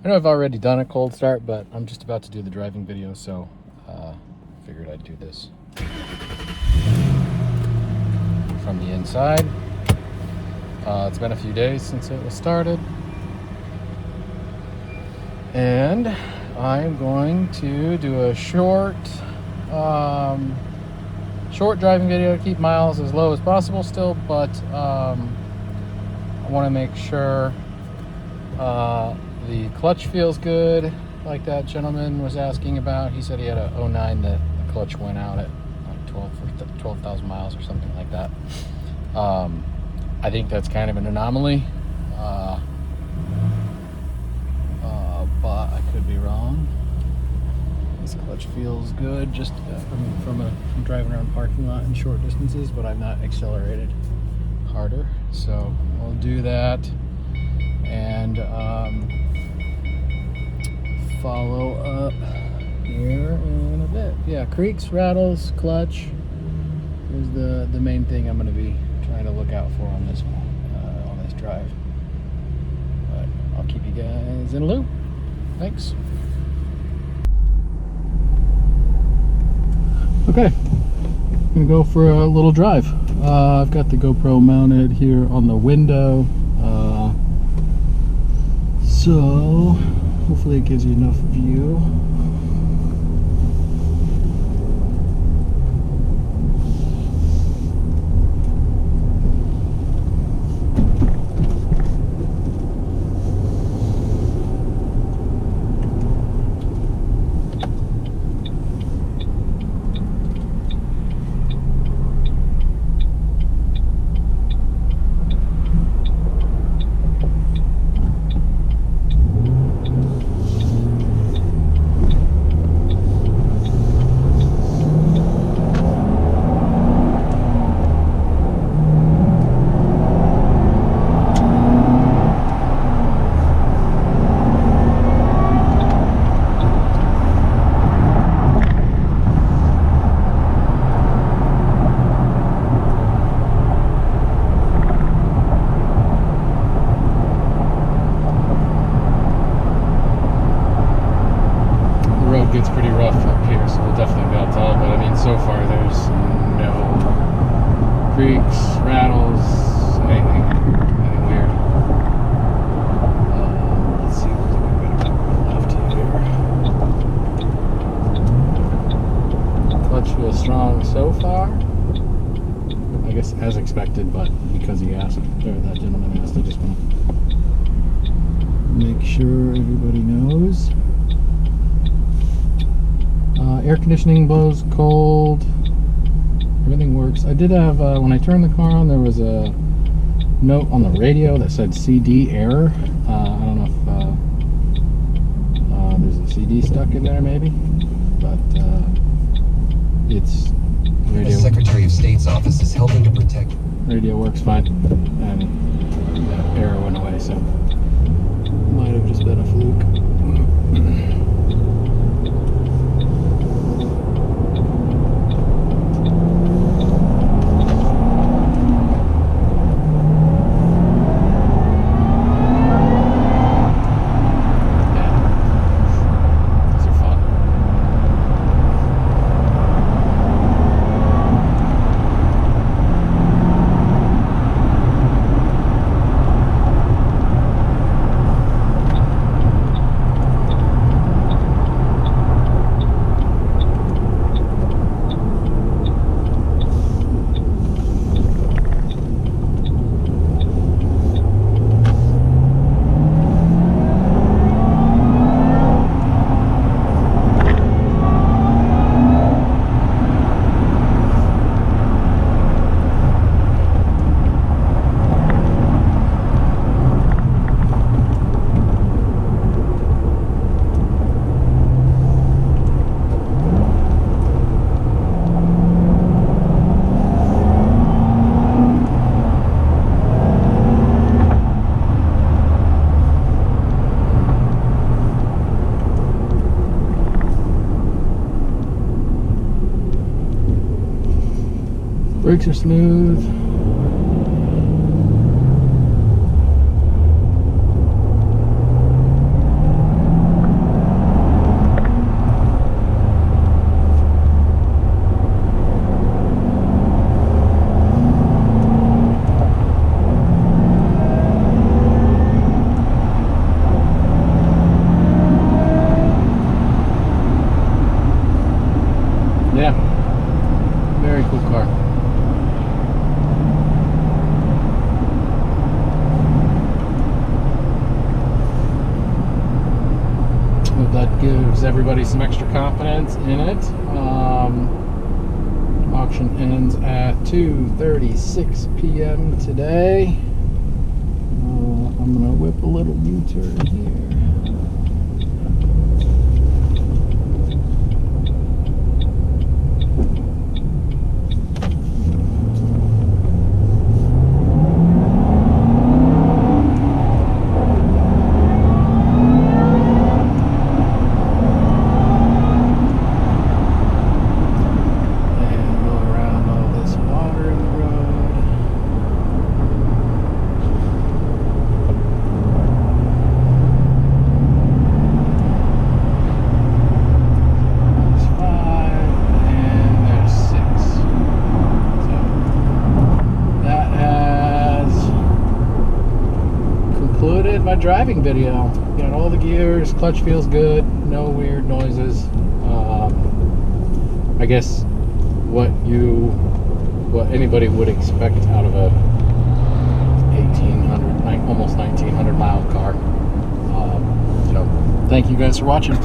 I know I've already done a cold start, but I'm just about to do the driving video, so figured I'd do this from the inside. It's been a few days since it was started, and I'm going to do a short driving video to keep miles as low as possible still, but I want to make sure the clutch feels good, like that gentleman was asking about. He said he had a 09 that the clutch went out at like 12,000 miles or something like that. I think that's kind of an anomaly, but I could be wrong. This clutch feels good just from driving around the parking lot in short distances, but I've not accelerated harder, so we'll do that and follow up here in a bit. Yeah, creaks, rattles, clutch is the main thing I'm going to be trying to look out for on this drive. But I'll keep you guys in a loop. Thanks. Okay, I'm gonna go for a little drive. I've got the GoPro mounted here on the window, so hopefully it gives you enough view. Gets pretty rough up here, so we'll definitely be able to tell, but I mean, so far there's no creaks, rattles, anything weird. Let's see, there's a good bit of left here. Clutch feels strong so far, I guess as expected, but because he asked, or that gentleman asked, I just want to make sure everybody knows. Air conditioning blows cold. Everything works. I did have, when I turned the car on, there was a note on the radio that said CD error. I don't know if there's a CD stuck in there maybe, but it's radio. The Secretary of State's office is helping to protect. Radio works fine, and that error went away, so might have just been a fluke. Brakes are smooth. gives everybody some extra confidence in it. Auction ends at 2:36 p.m. today. I'm gonna whip a little U-turn here. My driving video. Got all the gears, clutch feels good, no weird noises. I guess what anybody would expect out of a 1800, almost 1900 mile car. So thank you guys for watching.